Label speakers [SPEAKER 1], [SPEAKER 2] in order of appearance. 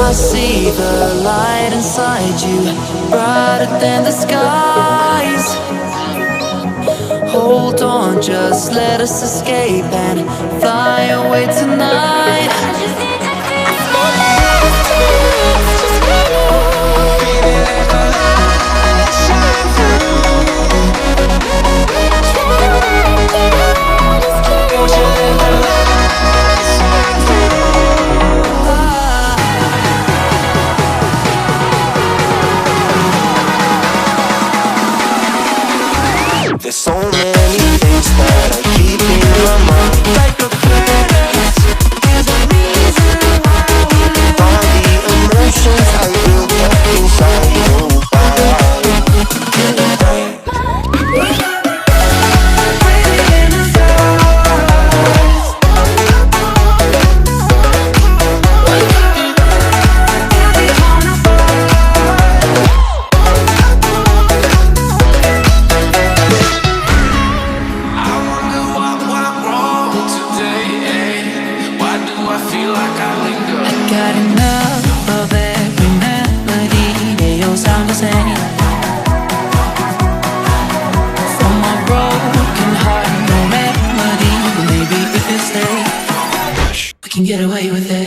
[SPEAKER 1] I see the light inside you, brighter than the skies. Hold on, just let us escape and fly away tonight. I just need to feel my last chance, just baby, let the light shine through. Try to make it out, just keep won't you let the light shine through.
[SPEAKER 2] There's so many things that I keep in my mind, like the planets. There's a reason why we live. All the emotions I built up inside your body.
[SPEAKER 1] Got enough of every melody, they all sound the same. For my broken heart, no remedy. Maybe if it stays, we can get away with it.